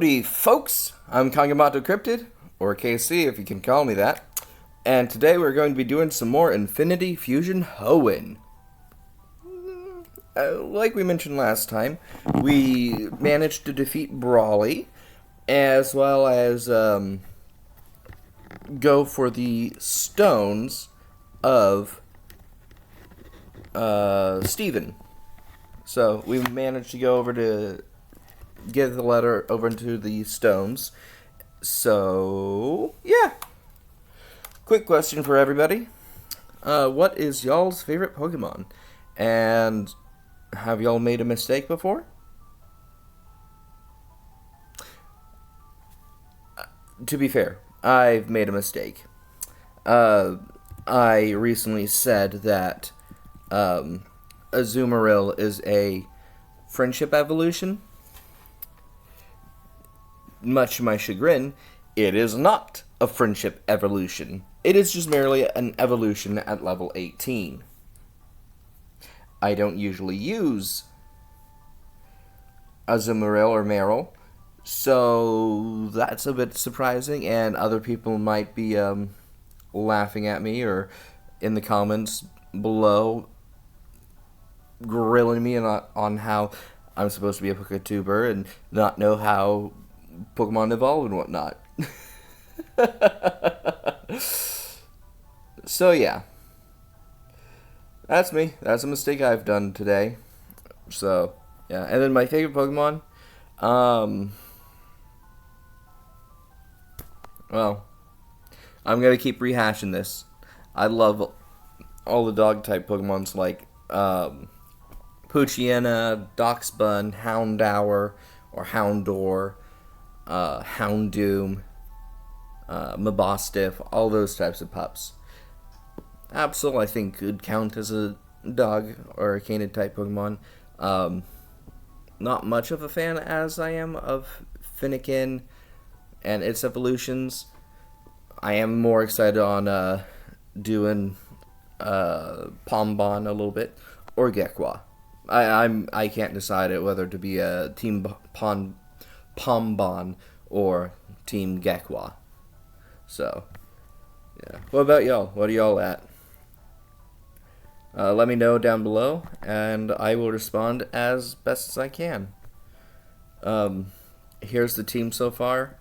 Howdy, folks! I'm Kangamato Cryptid, or KC if you can call me that, and today we're going to be doing some more Infinite Fusion Hoenn. Like we mentioned last time, we managed to defeat Brawly, as well as go for the stones of Steven. So we managed to go over to get the letter over into the stones. So, yeah. Quick question for everybody. What is y'all's favorite Pokemon? And have y'all made a mistake before? To be fair, I've made a mistake. I recently said that Azumarill is a friendship evolution. Much to my chagrin, it is not a friendship evolution. It is just merely an evolution at level 18. I don't usually use Azumarill or Marill, so that's a bit surprising, and other people might be laughing at me or in the comments below grilling me on how I'm supposed to be a Pokatuber and not know how Pokemon evolve and whatnot. So yeah, that's me. That's a mistake I've done today. So yeah, and then my favorite Pokemon, well, I'm gonna keep rehashing this. I love all the dog type Pokemons like Poochyena, Doxbun, Houndour or Houndour, Houndoom, Mabostiff, all those types of pups. Absol, I think, could count as a dog or a canid type Pokemon. Not much of a fan as I am of Fennekin and its evolutions. I am more excited on doing Pombon a little bit, or Gekwa. I can't decide whether to be a Team Pombon or Team Gekwa. So, yeah. What about y'all? What are y'all at? Let me know down below, and I will respond as best as I can. Here's the team so far.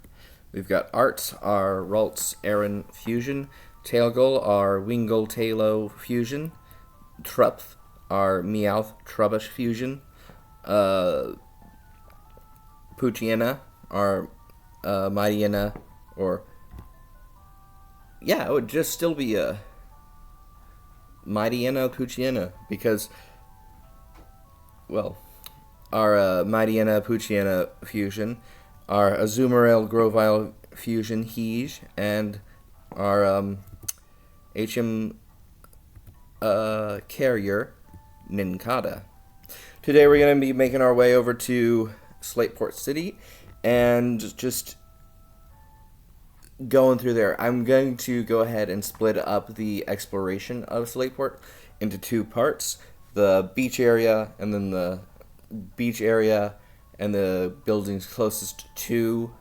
We've got Art, our Ralts Aaron Fusion. Tailgull, our Wingull Tailo Fusion. Trupth, our Meowth Trubbish Fusion. Poochyena, our Mightyena, or yeah, it would just still be a Mightyena Poochyena, because, well, our Mightyena Poochyena Fusion, our Azumarill Grovyle Fusion Heege, and our HM Carrier Nincada. Today we're going to be making our way over to Slateport City and just going through there. I'm going to go ahead and split up the exploration of Slateport into two parts. The beach area, and then the beach area and the buildings closest to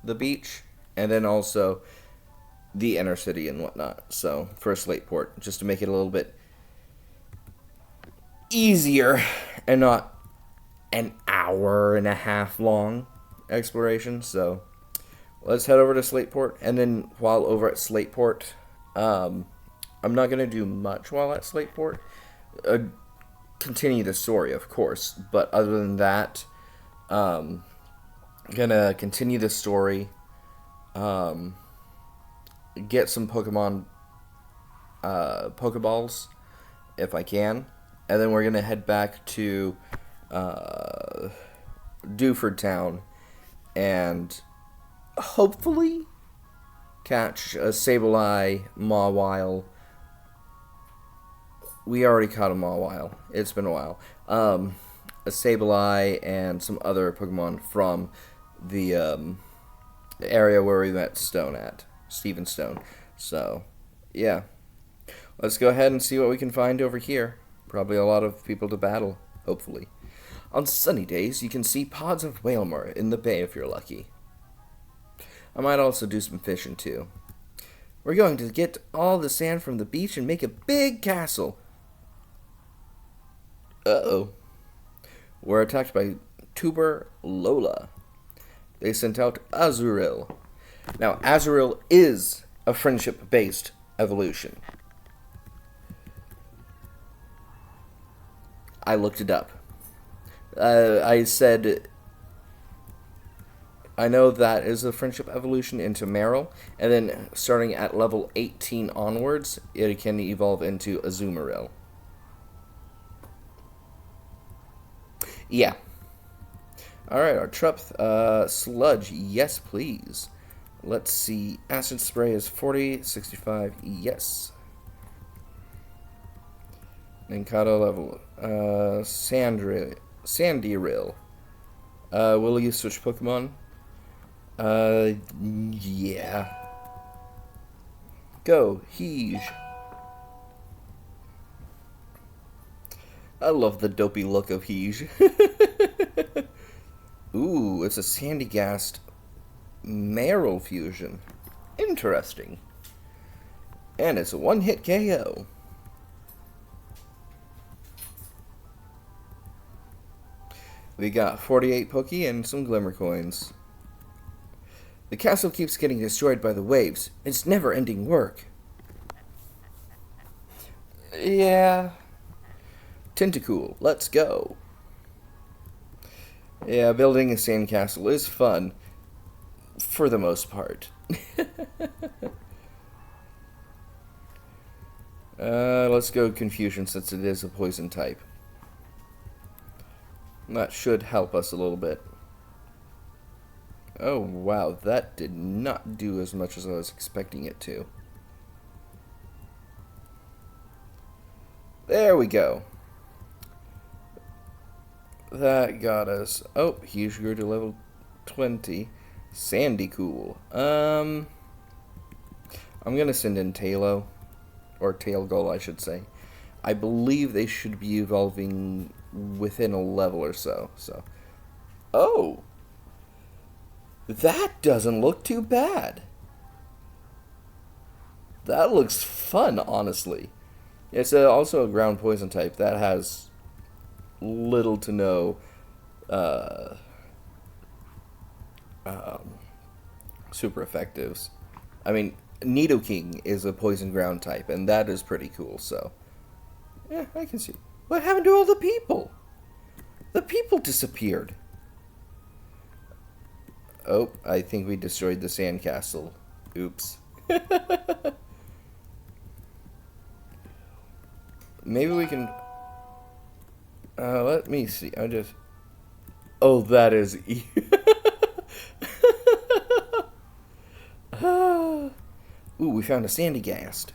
the beach, and then also the inner city and whatnot. So for Slateport, just to make it a little bit easier and not an hour and a half long exploration. So let's head over to Slateport, and then while over at Slateport, I'm not going to do much while at Slateport. Continue the story, of course, but other than that, gonna continue the story, get some Pokemon, Pokeballs, if I can, and then we're gonna head back to, Dewford Town, and hopefully catch a Sableye, Mawile. We already caught a Mawile. It's been a while. A Sableye and some other Pokemon from the area where we met Steven Stone. So, yeah. Let's go ahead and see what we can find over here. Probably a lot of people to battle, hopefully. On sunny days, you can see pods of whalemore in the bay if you're lucky. I might also do some fishing too. We're going to get all the sand from the beach and make a big castle. Uh-oh. We're attacked by Tuber Lola. They sent out Azuril. Now, Azuril is a friendship-based evolution. I looked it up. I said, I know that is a friendship evolution into Meryl, and then starting at level 18 onwards, it can evolve into Azumarill. Yeah. Alright, our Trup, Sludge, yes please. Let's see, Acid Spray is 40, 65, yes. Ninkata level, Sandyrill. Will you switch Pokemon? Yeah. Go, Heege. I love the dopey look of Heege. Ooh, it's a Sandygast Meryl fusion. Interesting. And it's a one-hit KO. We got 48 Poké and some Glimmer Coins. The castle keeps getting destroyed by the waves. It's never-ending work. Yeah. Tentacool, let's go. Yeah, building a sandcastle is fun. For the most part. Let's go Confusion since it is a poison type. That should help us a little bit. Oh, wow, that did not do as much as I was expecting it to. There we go. That got us. Oh, Heege grew to level 20. Sandycool. I'm gonna send in Tailo. Or Tailgull, I should say. I believe they should be evolving within a level or so. Oh! That doesn't look too bad. That looks fun, honestly. It's also a ground poison type that has little to no super effectives. I mean, Nidoking is a poison ground type, and that is pretty cool, so. Yeah, I can see. What happened to all the people? The people disappeared. Oh, I think we destroyed the sandcastle. Oops. Maybe we can... let me see. I just... Oh, that is... Ooh, we found a Sandygast.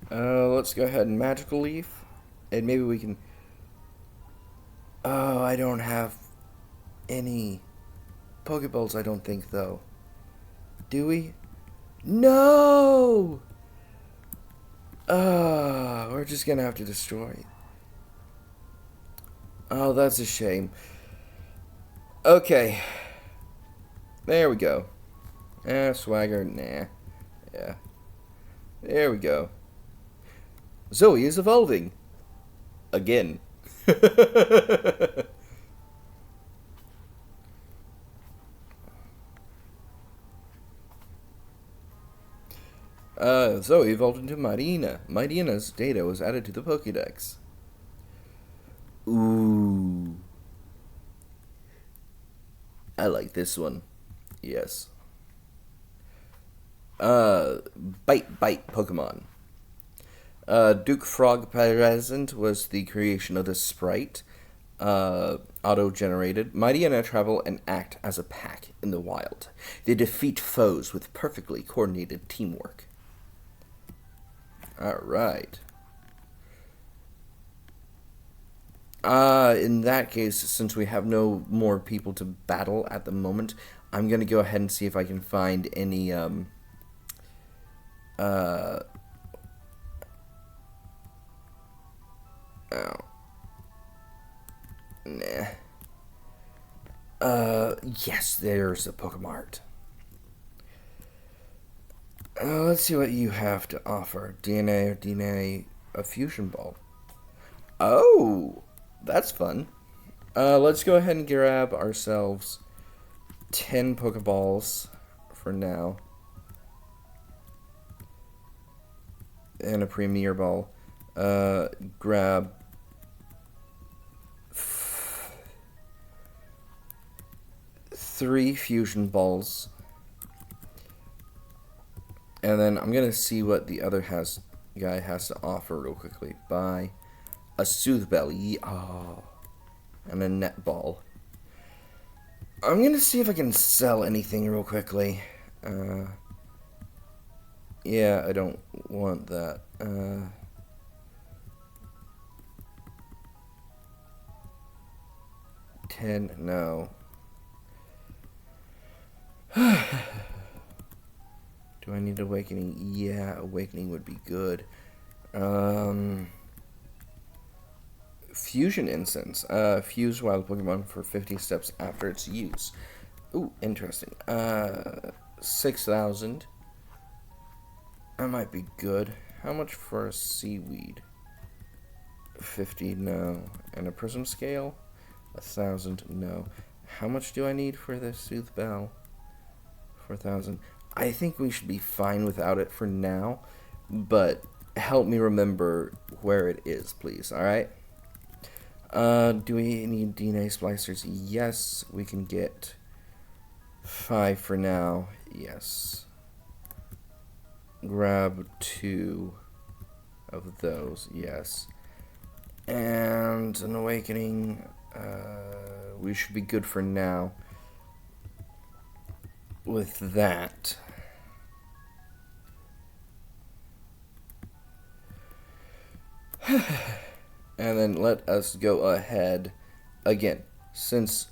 Let's go ahead and Magical Leaf. And maybe we can... Oh, I don't have any Pokeballs, I don't think, though. Do we? No! We're just gonna have to destroy it. Oh, that's a shame. Okay. There we go. Swagger, nah. Yeah. There we go. Zoe is evolving. Again. Zoe evolved into Mightyena. Mightyena's data was added to the Pokédex. Ooh. I like this one. Yes. Bite Pokemon. Duke Frog Present was the creation of the sprite. Auto-generated. Mightyena travel and act as a pack in the wild. They defeat foes with perfectly coordinated teamwork. Alright. In that case, since we have no more people to battle at the moment, I'm gonna go ahead and see if I can find any, Nah. Yes, there's a Pokemart. Let's see what you have to offer. DNA or DNA, a fusion ball. Oh, that's fun. Let's go ahead and grab ourselves 10 Pokeballs for now. And a Premier Ball. Grab 3 Fusion Balls. And then I'm going to see what the other guy has to offer real quickly. Buy a Soothe Bell. Oh. And a Net Ball. I'm going to see if I can sell anything real quickly. Yeah, I don't want that. 10, no. Do I need Awakening? Yeah, Awakening would be good. Fusion Incense. Fuse wild Pokemon for 50 steps after its use. Ooh, interesting. 6,000. That might be good. How much for a Seaweed? 50, no. And a Prism Scale? 1,000, no. How much do I need for the Soothe Bell? 4,000. I think we should be fine without it for now, but help me remember where it is, please, alright? Do we need DNA splicers? Yes, we can get 5 for now. Yes. Grab 2 of those, yes. And an Awakening, we should be good for now with that. And then let us go ahead again, since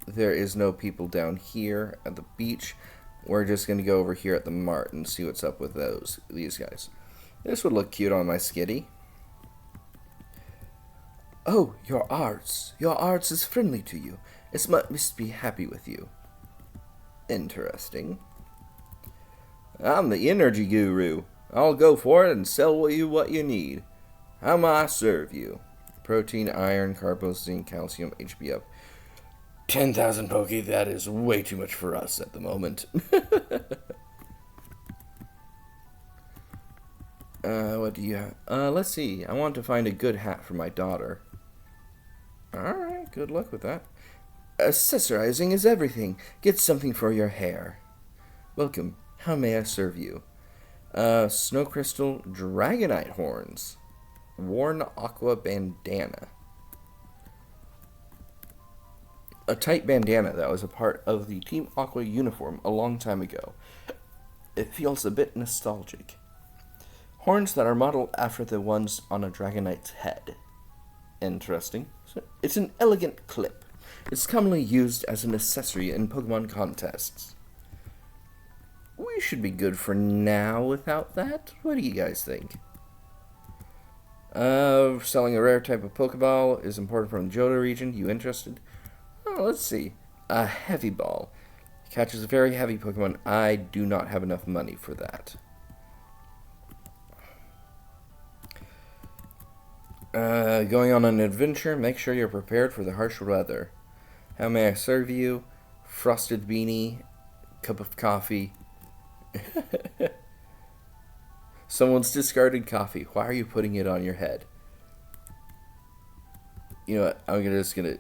there is no people down here at the beach, we're just going to go over here at the mart and see what's up with these guys. This would look cute on my skitty. Oh, your arts. Your arts is friendly to you. It must be happy with you. Interesting. I'm the energy guru. I'll go for it and sell you what you need. How may I serve you? Protein, iron, carbo, zinc, calcium, HP up. 10,000 Poke, that is way too much for us at the moment. What do you have? Let's see. I want to find a good hat for my daughter. Alright, good luck with that. Accessorizing is everything. Get something for your hair. Welcome. How may I serve you? Snow Crystal Dragonite Horns. Worn Aqua Bandana. A tight bandana that was a part of the Team Aqua uniform a long time ago. It feels a bit nostalgic. Horns that are modeled after the ones on a Dragonite's head. Interesting. It's an elegant clip. It's commonly used as an accessory in Pokemon contests. We should be good for now without that. What do you guys think? Selling a rare type of Pokeball is imported from the Johto region. You interested? Oh, let's see. A heavy ball. Catches a very heavy Pokemon. I do not have enough money for that. Going on an adventure, make sure you're prepared for the harsh weather. How may I serve you? Frosted beanie, cup of coffee. Someone's discarded coffee. Why are you putting it on your head? You know what? I'm just gonna.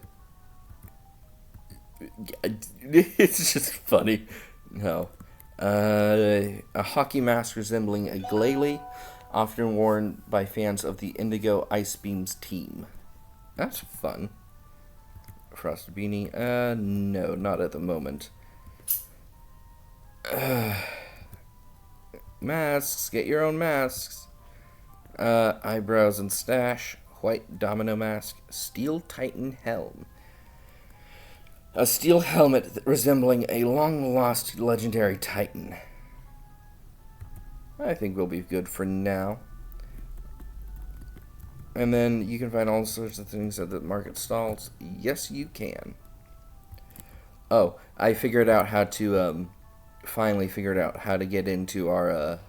It's just funny. No. A hockey mask resembling a glalie, often worn by fans of the Indigo Ice Beams team. That's fun. Frosted beanie. No, not at the moment. Masks. Get your own masks. Eyebrows and stash. White domino mask. Steel Titan helm. A steel helmet resembling a long-lost legendary Titan. I think we'll be good for now. And then you can find all sorts of things at the market stalls. Yes, you can. Oh, I figured out how to, finally figured out how to get into our,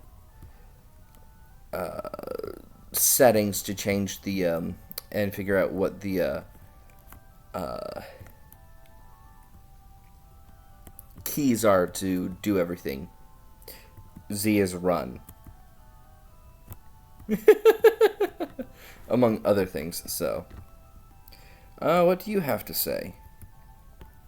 settings to change the, and figure out what the, keys are to do everything. Z is run. Among other things, so. What do you have to say?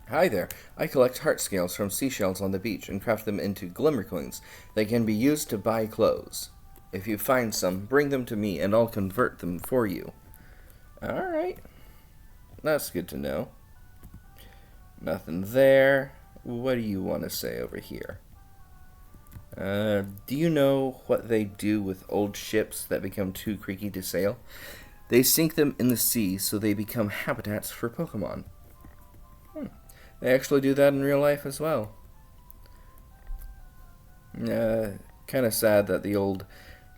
Hi there. I collect heart scales from seashells on the beach and craft them into glimmer coins that can be used to buy clothes. If you find some, bring them to me and I'll convert them for you. Alright. That's good to know. Nothing there. What do you want to say over here? Do you know what they do with old ships that become too creaky to sail? They sink them in the sea so they become habitats for Pokemon. They actually do that in real life as well. Kind of sad that the old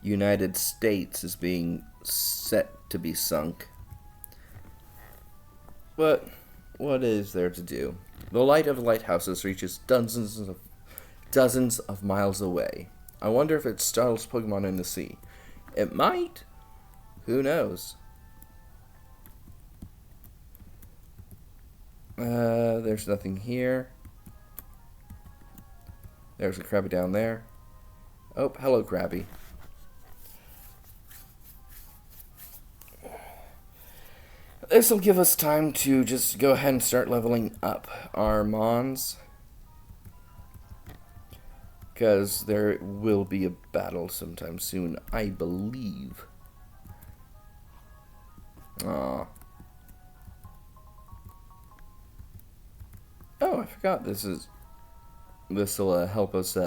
United States is being set to be sunk. But what is there to do? The light of lighthouses reaches dozens of miles away. I wonder if it startles Pokemon in the sea. It might. Who knows? There's nothing here. There's a Krabby down there. Oh, hello, Krabby. This will give us time to just go ahead and start leveling up our Mons. Because there will be a battle sometime soon, I believe. Aww. Oh, I forgot this will help us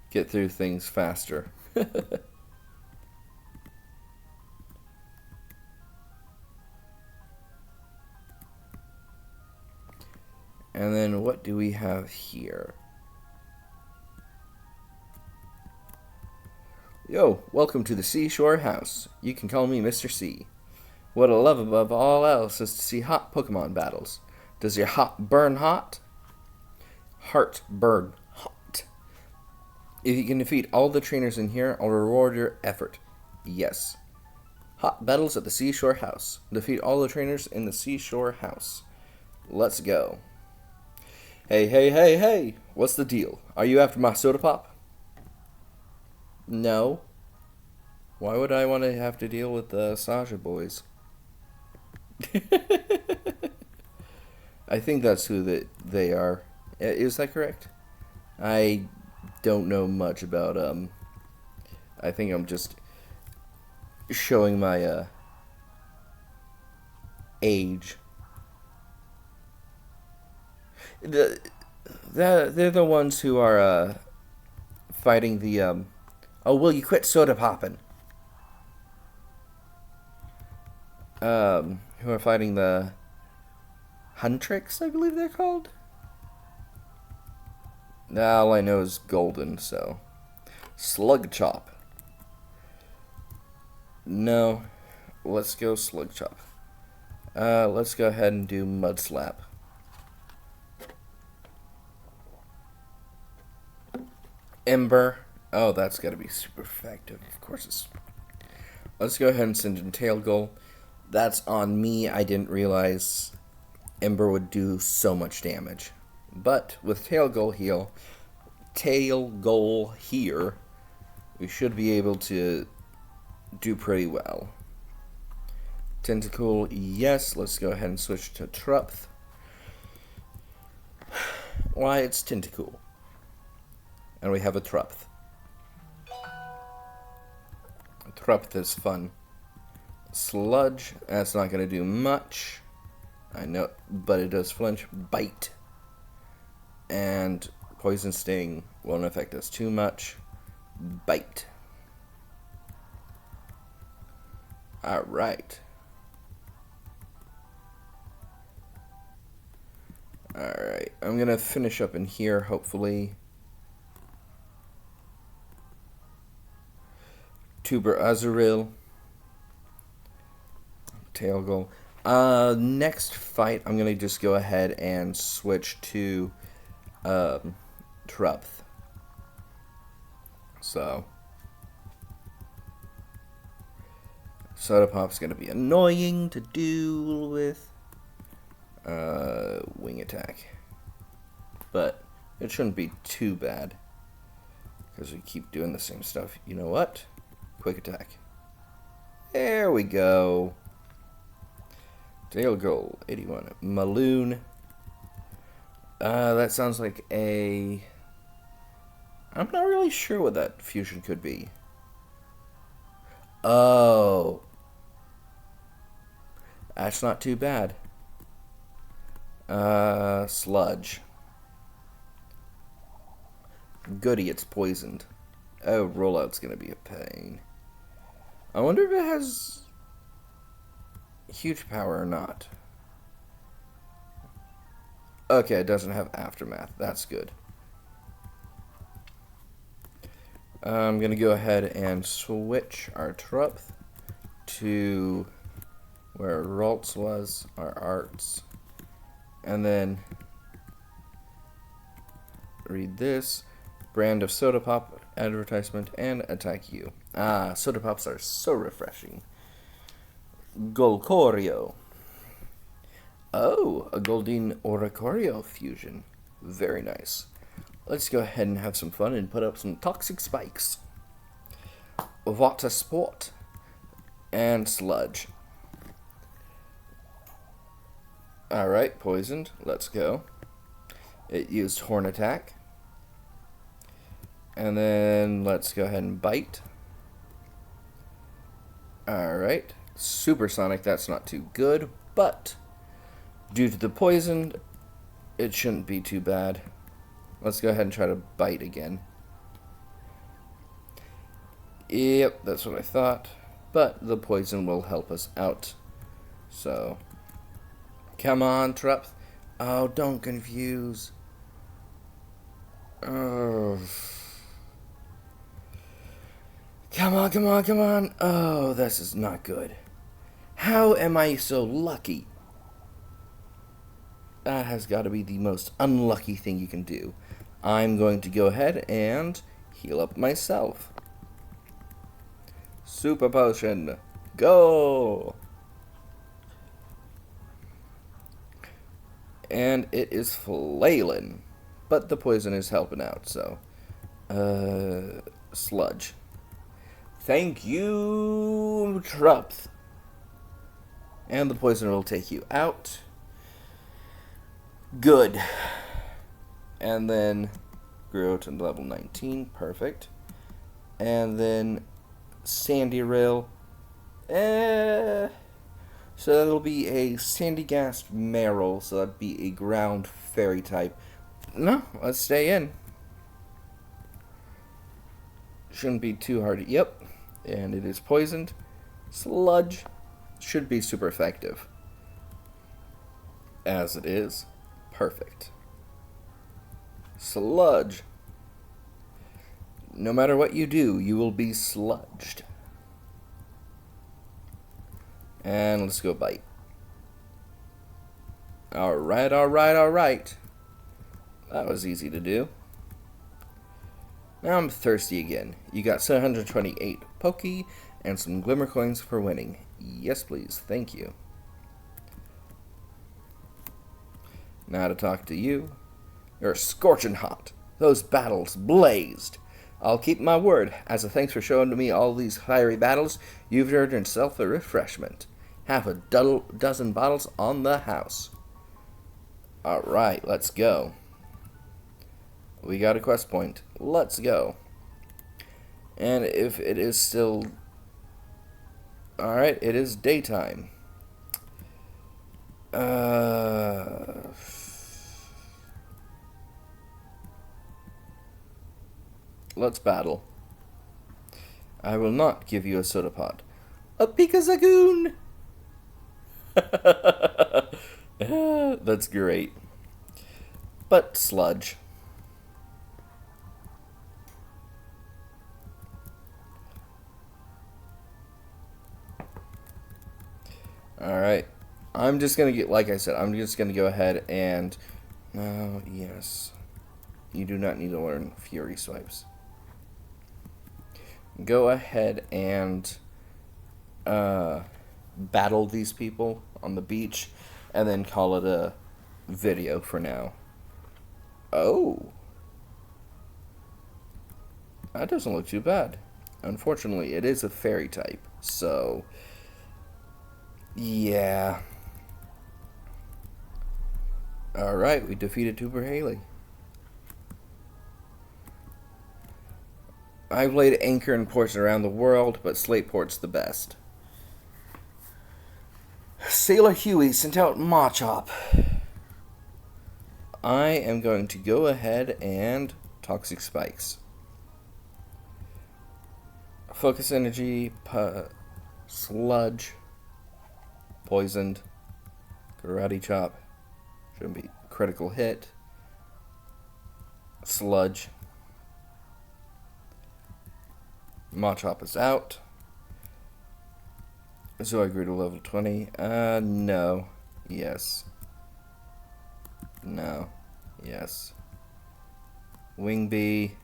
get through things faster. And then what do we have here? Yo, welcome to the Seashore House. You can call me Mr. C. What I love above all else is to see hot Pokemon battles. Does your heart burn hot? Heart burn hot. If you can defeat all the trainers in here, I'll reward your effort. Yes. Hot battles at the Seashore House. Defeat all the trainers in the Seashore House. Let's go. Hey. What's the deal? Are you after my soda pop? No. Why would I want to have to deal with the Sasha boys? I think that's who they are. Is that correct? I don't know much about, I think I'm just showing my, age. They're the ones who are, fighting the, oh, will you quit soda popping? Who are fighting the Huntrix, I believe they're called? All I know is Golden, so. Slug Chop. No. Let's go Slug Chop. Let's go ahead and do Mud Slap. Ember. Oh, that's gotta be super effective. Of course it's. Let's go ahead and send in Tail Goal. That's on me. I didn't realize Ember would do so much damage. But with Tail Goal here, we should be able to do pretty well. Tentacool, yes. Let's go ahead and switch to Trupth. Why, it's Tentacool. And we have a Trupth. Trupth is fun. Sludge, that's not going to do much. I know, but it does flinch. Bite. And Poison Sting won't affect us too much. Bite. Alright. Alright, I'm going to finish up in here, hopefully. Tuber Azuril. Tail Goal. Next fight, I'm going to just go ahead and switch to Trupth. So, Soda Pop's going to be annoying to deal with. Wing attack. But it shouldn't be too bad, because we keep doing the same stuff. You know what? Quick attack. There we go. Tail Goal, 81. Maloon. That sounds like a... I'm not really sure what that fusion could be. Oh. That's not too bad. Sludge. Goody, it's poisoned. Oh, rollout's gonna be a pain. I wonder if it has huge power or not. Okay, it doesn't have aftermath. That's good. I'm gonna go ahead and switch our Trupth to where Ralts was, our arts. And then read this. Brand of Soda Pop advertisement and attack you. Ah, Soda Pops are so refreshing. Golcorio. Oh, a Goldeen Oricorio fusion. Very nice. Let's go ahead and have some fun and put up some toxic spikes. Water Sport and Sludge. Alright, poisoned. Let's go. It used Horn Attack. And then let's go ahead and bite. Alright. Supersonic, that's not too good, but due to the poison, it shouldn't be too bad. Let's go ahead and try to bite again. Yep, that's what I thought. But the poison will help us out. So, come on, Trupth. Oh, don't confuse. Oh. Come on, come on, come on. Oh, this is not good. How am I so lucky? That has got to be the most unlucky thing you can do. I'm going to go ahead and heal up myself. Super Potion. Go! And it is flailing. But the poison is helping out, so... Sludge. Thank you, Trupth. And the poison will take you out. Good. And then grow to level 19. Perfect. And then Sandy Rail. So that'll be a Sandygast Meryl. So that'd be a ground fairy type. No, let's stay in. Shouldn't be too hard. Yep. And it is poisoned. Sludge. Should be super effective. As it is. Perfect. Sludge. No matter what you do, you will be sludged. And let's go bite. Alright, alright, alright. That was easy to do. Now I'm thirsty again. You got 728 Pokey and some Glimmer Coins for winning. Yes, please. Thank you. Now to talk to you. You're scorching hot. Those battles blazed. I'll keep my word. As a thanks for showing to me all these fiery battles, you've earned yourself a refreshment. Half a dozen bottles on the house. Alright, let's go. We got a quest point. Let's go. And if it is still... Alright, it is daytime. Let's battle. I will not give you a soda pot. A Pikazagoon! That's great. But Sludge. Alright. I'm just gonna get, like I said, I'm just gonna go ahead and... Oh, yes. You do not need to learn Fury Swipes. Go ahead and battle these people on the beach, and then call it a video for now. Oh. That doesn't look too bad. Unfortunately, it is a fairy type, so... Yeah. Alright, we defeated Tuber Haley. I've laid anchor in ports around the world, but Slateport's the best. Sailor Huey sent out Machop. I am going to go ahead and Toxic Spikes. Focus Energy, Sludge, Poisoned, Karate Chop, shouldn't be Critical Hit, Sludge, Machop is out. So I grew to level 20. No. Yes. No. Yes. Wing Bee.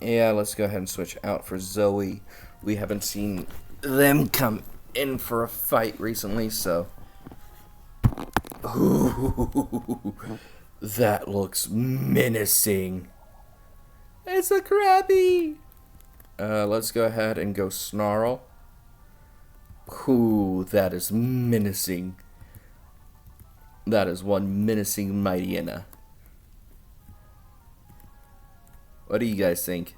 Yeah, let's go ahead and switch out for Zoe. We haven't seen them come in for a fight recently, so... Ooh, that looks menacing. It's a Krabby! Let's go ahead and go Snarl. Ooh, that is menacing. That is one menacing Mightyena. What do you guys think?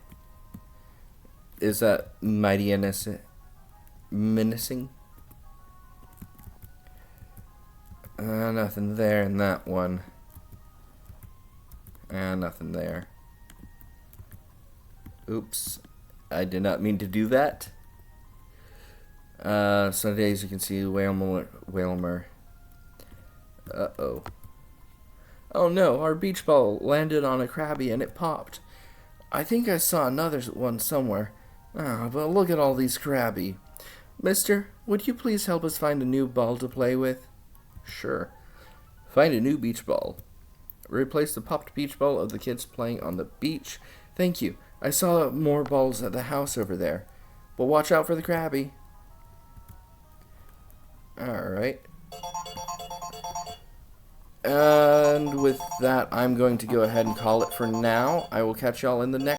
Is that Mightyena menacing? Nothing there in that one. Nothing there. Oops. I did not mean to do that. Some days you can see Whalmer. Uh-oh. Oh no, our beach ball landed on a Krabby and it popped. I think I saw another one somewhere. But look at all these Krabby. Mister, would you please help us find a new ball to play with? Sure. Find a new beach ball. Replace the popped beach ball of the kids playing on the beach. Thank you. I saw more balls at the house over there. But watch out for the Krabby. Alright. And with that, I'm going to go ahead and call it for now. I will catch y'all in the next